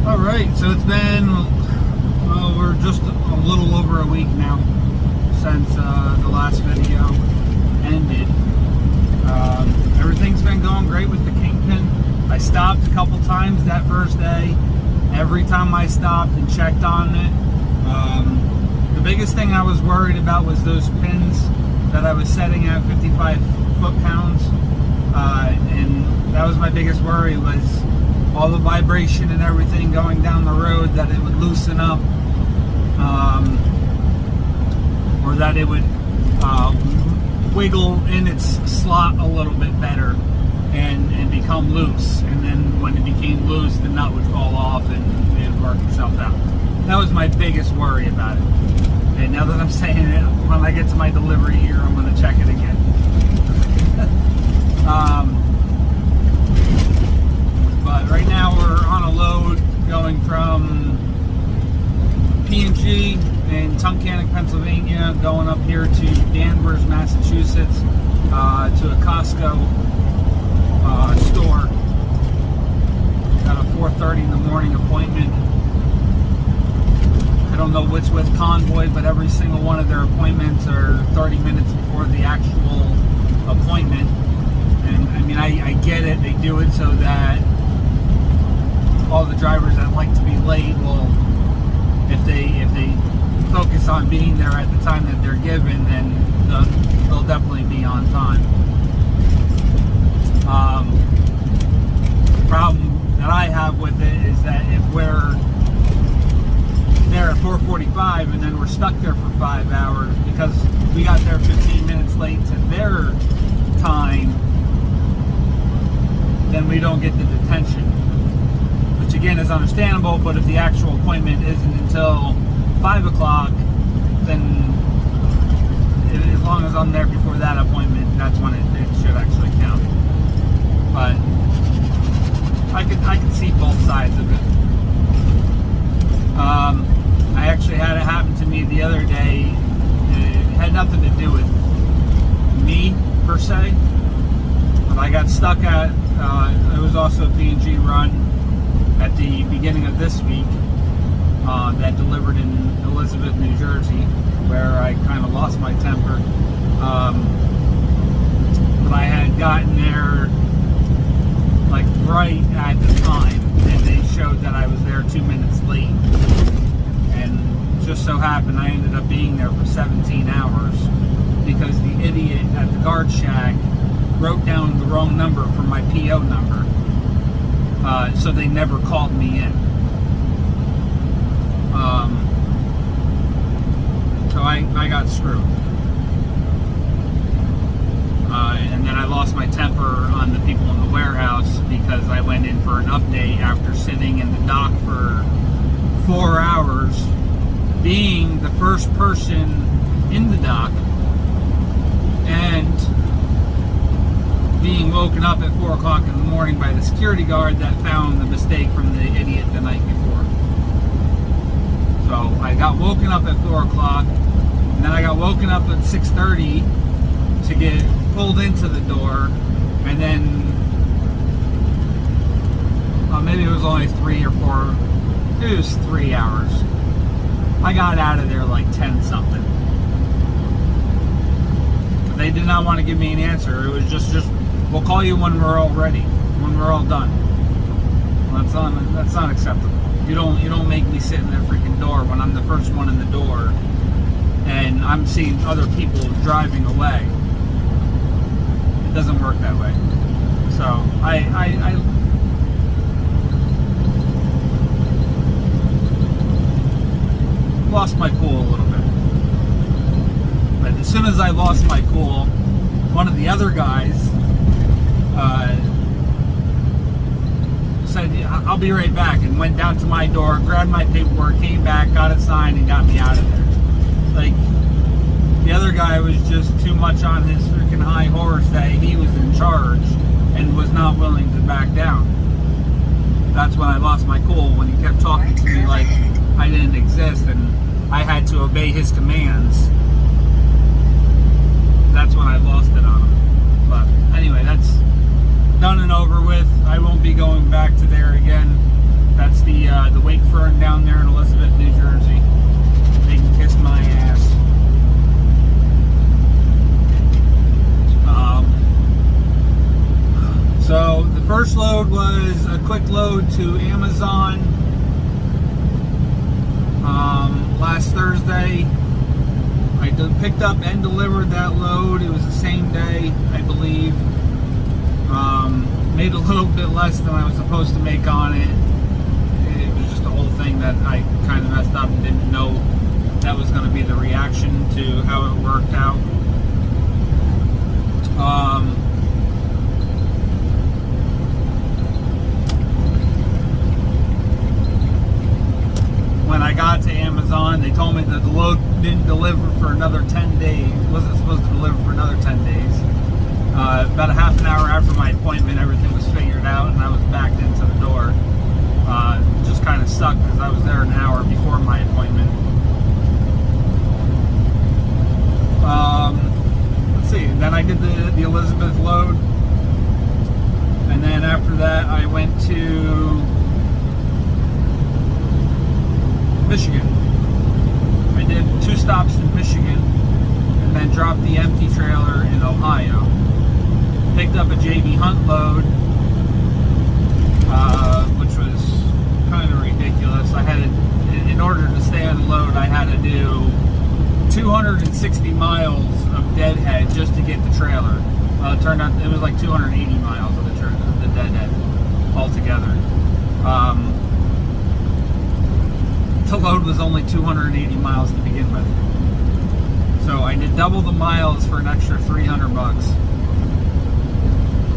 Alright, so it's been, well, we're just a little over a week now since the last video ended. Everything's been going great with the Kingpin. I stopped a couple times that first day. Every time I stopped and checked on it, the biggest thing I was worried about was those pins that I was setting at 55 foot-pounds. And that was my biggest worry, was all the vibration and everything going down the road, that it would loosen up, or that it would wiggle in its slot a little bit better and become loose. And then when it became loose, the nut would fall off and it would work itself out. That was my biggest worry about it. And now that I'm saying it, when I get to my delivery here, I'm going to check it again. But right now we're on a load going from P&G in Tunkhannock, Pennsylvania, going up here to Danvers, Massachusetts, to a Costco store. Got a 4:30 in the morning appointment. I don't know what's with Convoy, but every single one of their appointments are 30 minutes before the actual appointment. And I mean, I get it. They do it so that all the drivers that like to be late will, if they focus on being there at the time that they're given, then they'll definitely be on time. The problem that I have with it is that if we're there at 4:45 and then we're stuck there for 5 hours because we got there 15 minutes late to their time, then we don't get the detention, which again is understandable. But if the actual appointment isn't until 5 o'clock, then as long as I'm there before that appointment, that's when it should actually count. But I can see both sides of it. I actually had it happen to me the other day. It had nothing to do with me per se, but I got stuck at it was also a P&G run at the beginning of this week that delivered in Elizabeth, New Jersey, where I kind of lost my temper. But I had gotten there like right at the time, and they showed that I was there 2 minutes late. And just so happened I ended up being there for 17 hours because the idiot at the guard shack wrote down the wrong number for my PO number. So they never called me in. So I got screwed. And then I lost my temper on the people in the warehouse because I went in for an update after sitting in the dock for 4 hours, being the first person in the dock, and being woken up at 4 o'clock in the morning by the security guard that found the mistake from the idiot the night before. So I got woken up at 4 o'clock, and then I got woken up at 6:30 to get pulled into the door, and then maybe it was only 3 or 4, it was 3 hours. I got out of there like 10 something. They did not want to give me an answer. It was just we'll call you when we're all ready, when we're all done. Well, that's not acceptable. You don't make me sit in that freaking door when I'm the first one in the door and I'm seeing other people driving away. It doesn't work that way. So I lost my cool a little bit. But as soon as I lost my cool, one of the other guys said, "I'll be right back," and went down to my door, grabbed my paperwork, came back, got it signed, and got me out of there. Like, the other guy was just too much on his freaking high horse that he was in charge and was not willing to back down. That's when I lost my cool, when he kept talking to me like I didn't exist and I had to obey his commands. That's when I lost it on him. But anyway, that's done and over with. I won't be going back to there again. That's the a quick load to Amazon last Thursday. I picked up and delivered that load. It was the same day, I believe. Made a little bit less than I was supposed to make on it. It was just the whole thing that I kind of messed up and didn't know that was going to be the reaction to how it worked out. When I got to Amazon, they told me that the load didn't deliver for another 10 days. It wasn't supposed to deliver for another 10 days. About a half an hour after my appointment, everything was figured out and I was backed into the door. Just kind of sucked because I was there an hour before my appointment. Let's see, then I did the Elizabeth load. And then after that, I went to Michigan. I did 2 stops in Michigan and then dropped the empty trailer in Ohio. Picked up a JB Hunt load, which was kind of ridiculous. I had to, in order to stay on the load, I had to do 260 miles of deadhead just to get the trailer. It turned out it was like 280 miles of the deadhead altogether. The load was only 280 miles to begin with. So I did double the miles for an extra $300.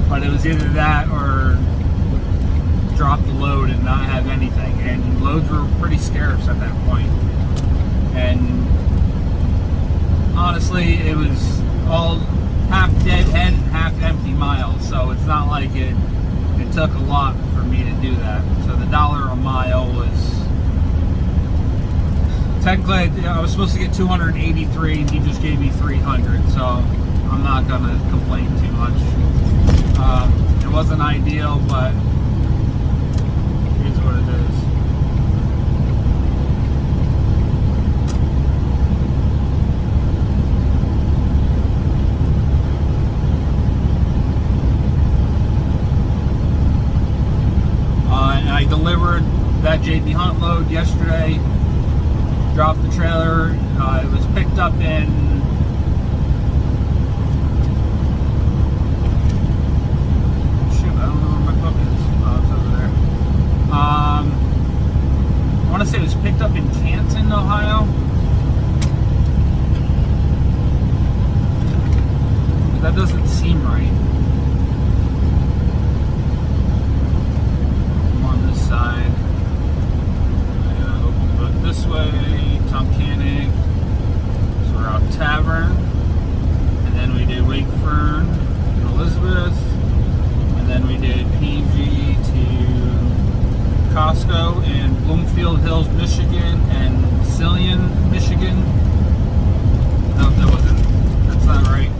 But it was either that or drop the load and not have anything. And loads were pretty scarce at that point. And honestly, it was all half deadhead and half empty miles. So it's not like it took a lot for me to do that. So the $1 a mile was... Technically, I was supposed to get 283 and he just gave me 300. So I'm not going to complain too much. It wasn't ideal, but it is what it is. And I delivered that JB Hunt load yesterday. Dropped the trailer. It was picked up in I want to say it was picked up in Canton, Ohio. That doesn't seem right. I'm on this side. I'm gonna open the book this way. Tunkhannock. So we're out Tavern. And then we did Wakefern and Elizabeth. And then we did PG to Costco in Bloomfield Hills, Michigan, and Cillian, Michigan. No, that's not right.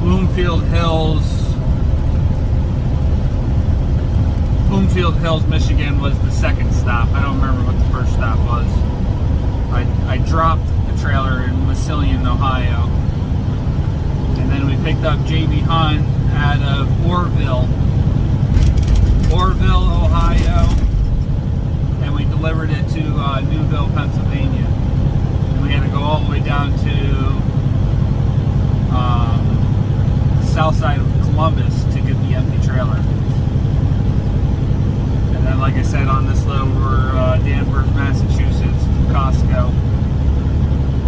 Bloomfield Hills, Michigan was the second stop. I don't remember what the first stop was. I dropped the trailer in Massillon, Ohio. And then we picked up JB Hunt out of Orville, Ohio, and we delivered it to Newville, Pennsylvania. And we had to go all the way down to the south side of Columbus to get the empty trailer. And then, like I said, on this load, we're Danvers, Massachusetts to Costco.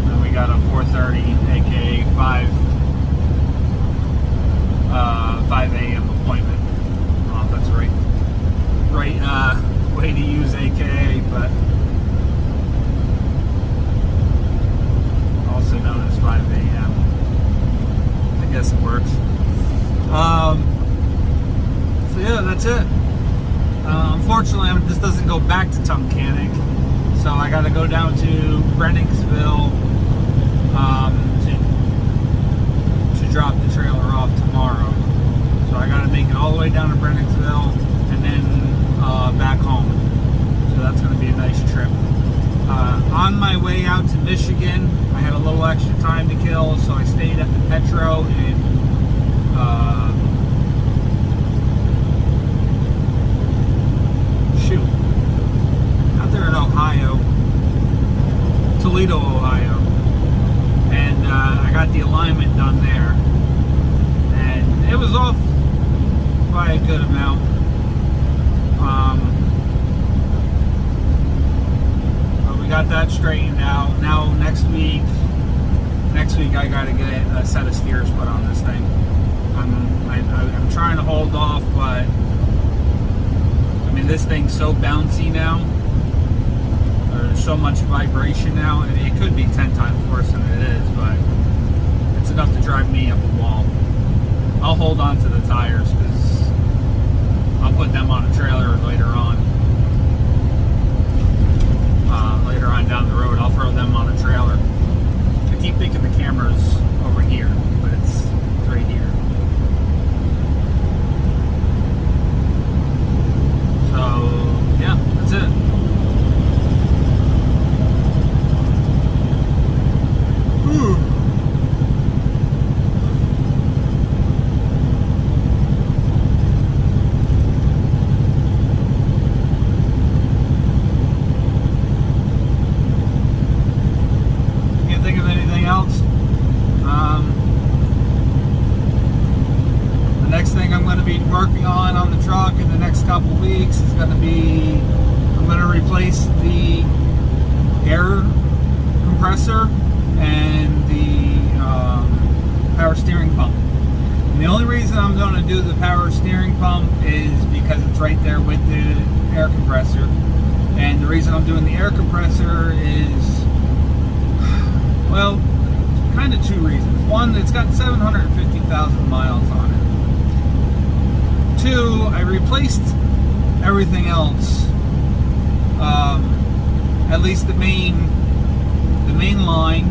And we got a 4:30, aka 5 a.m. appointment. I don't know if that's the right way to use AKA, but also known as 5 a.m. I guess it works. So yeah, that's it. Unfortunately, this doesn't go back to Tunkhannock, so I got to go down to Brenningsville to drop the trailer off tomorrow. So I got to make it all the way down to Brenningsville and then back home. So that's going to be a nice trip. On my way out to Michigan, I had a little extra time to kill, so I stayed at the Petro in out there in Ohio, Toledo, Ohio, and I got the alignment done there, and it was off by a good amount. But we got that straightened out. Now next week I got to get a set of steers put on this thing. I'm trying to hold off, but I mean, this thing's so bouncy now. There's so much vibration now, and it could be 10 times worse than it is, but it's enough to drive me up a wall. I'll hold on to the tires because I'll put them on a trailer later on. Later on down the road, I'll throw them on a trailer. I keep thinking the camera's over here, but it's right here. So, yeah, that's it. Working on the truck in the next couple weeks is going to be, I'm going to replace the air compressor and the power steering pump. And the only reason I'm going to do the power steering pump is because it's right there with the air compressor. And the reason I'm doing the air compressor is, well, kind of two reasons. One, it's got 750,000 miles on it. Two, I replaced everything else, at least the main line.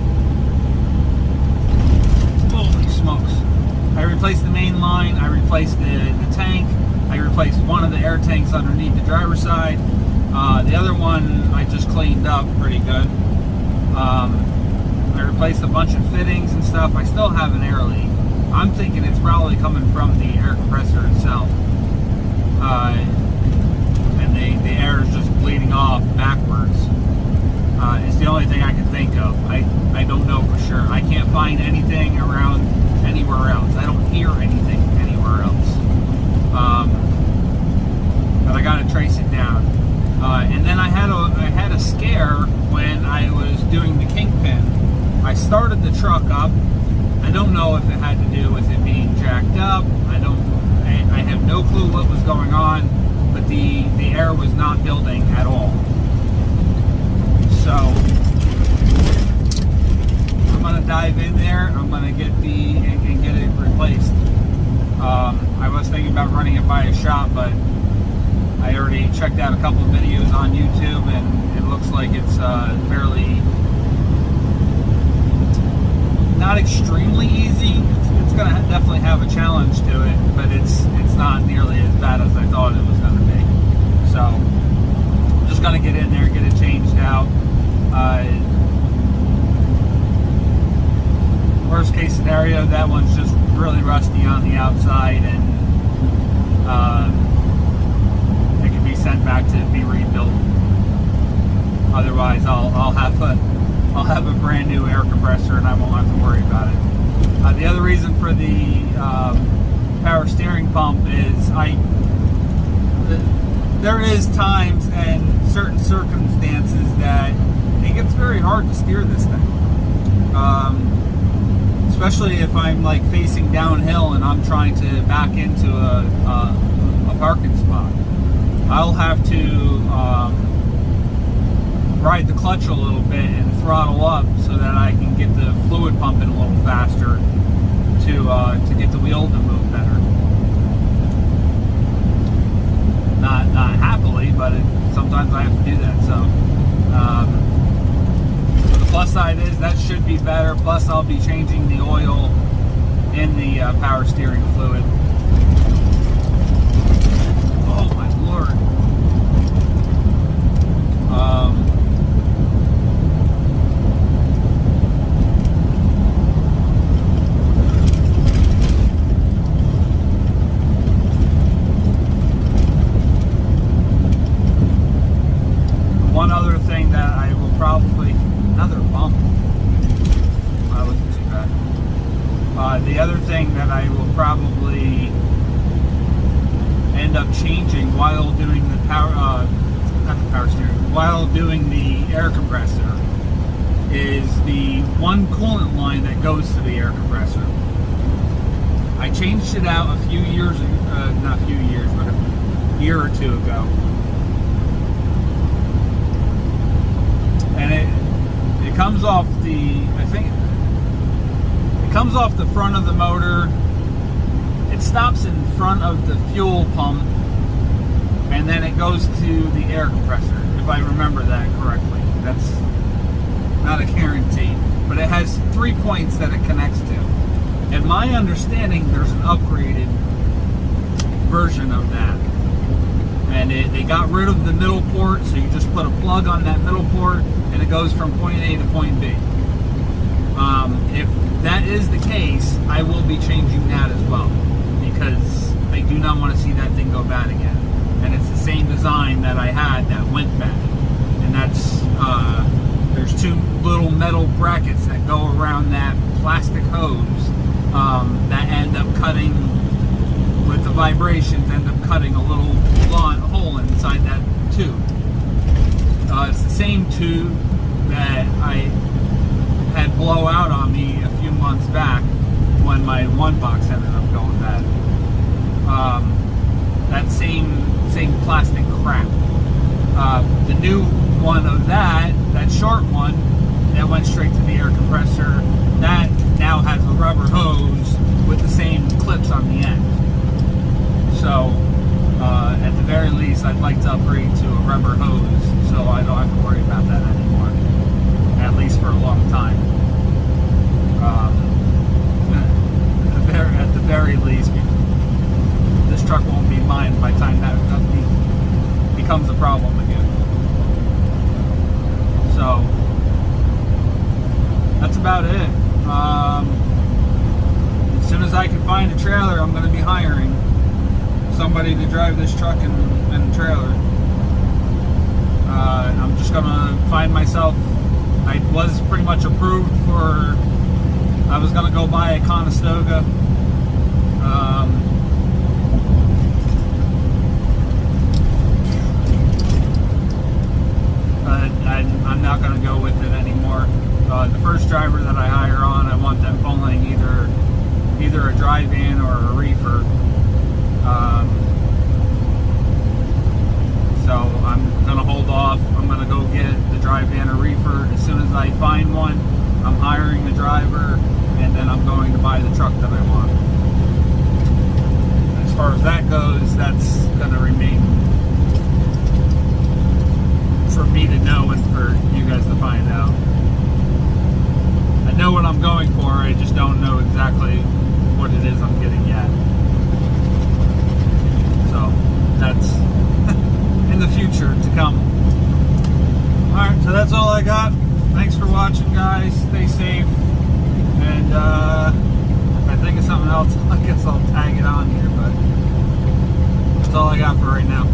Holy smokes. I replaced the main line, I replaced the tank, I replaced one of the air tanks underneath the driver's side. The other one I just cleaned up pretty good. I replaced a bunch of fittings and stuff. I still have an air leak. I'm thinking it's probably coming from the air compressor itself. And the air is just bleeding off backwards. It's the only thing I can think of. I don't know for sure. I can't find anything around anywhere else. I don't hear anything anywhere else. But I gotta trace it down. And then I had a scare when I was doing the Kingpin. I started the truck up. I don't know if it had to do with it being jacked up. I have no clue what was going on, but the air was not building at all. So I'm gonna dive in there. I'm gonna get it replaced. I was thinking about running it by a shop, but I already checked out a couple of videos on YouTube, and it looks like it's fairly not extremely easy. It's going to definitely have a challenge to it, but it's not nearly as bad as I thought it was going to be. So I'm just going to get in there, get it changed out. Worst case scenario, that one's just really rusty on the outside, and it can be sent back to be rebuilt. Otherwise, I'll have a brand new air compressor, and I won't have to worry about it. The other reason for the power steering pump is there is times and certain circumstances that it gets very hard to steer this thing. Especially if I'm like facing downhill and I'm trying to back into a parking spot. I'll have to ride the clutch a little bit and throttle up so that I can get the fluid pumping a little faster to get the wheel to move better. Not happily, but sometimes I have to do that. So the plus side is that should be better. Plus, I'll be changing the oil in the power steering fluid. Oh my lord! I will probably end up changing while doing the not the power steering, while doing the air compressor, is the one coolant line that goes to the air compressor. I changed it out a few years, not a few years, but a year or two ago. And it comes off the, I think, it comes off the front of the motor. It stops in front of the fuel pump, and then it goes to the air compressor, if I remember that correctly. That's not a guarantee, but it has 3 points that it connects to. In my understanding, there's an upgraded version of that, and they got rid of the middle port, so you just put a plug on that middle port and it goes from point A to point B. If that is the case, I will be changing that as well, because I do not want to see that thing go bad again. And it's the same design that I had that went bad, and that's there's two little metal brackets that go around that plastic hose that end up cutting, with the vibrations, end up cutting a little hole inside that tube. It's the same tube that I had blow out on me a few months back when my one box ended up going bad. That same plastic crap. The new one of that short one that went straight to the air compressor, that now has a rubber hose with the same clips on the end. So at the very least, I'd like to upgrade to a rubber hose so I don't have to worry about that anymore, at least for a long time. At the very least, this truck won't be mine by the time that becomes a problem again. So that's about it. As soon as I can find a trailer, I'm going to be hiring somebody to drive this truck and trailer. I'm just going to find myself, I was pretty much approved for, I was going to go buy a Conestoga. I'm not going to go with it anymore. The first driver that I hire on, I want them pulling either a dry van or a reefer. So I'm going to hold off. I'm going to go get the dry van or reefer. As soon as I find one, I'm hiring the driver, and then I'm going to buy the truck that I want. As far as that goes, that's going to remain for me to know and for you guys to find out. I know what I'm going for, I just don't know exactly what it is I'm getting yet. So that's in the future to come. Alright, so that's all I got. Thanks for watching, guys. Stay safe. And if I think of something else, I guess I'll tag it on here, but that's all I got for right now.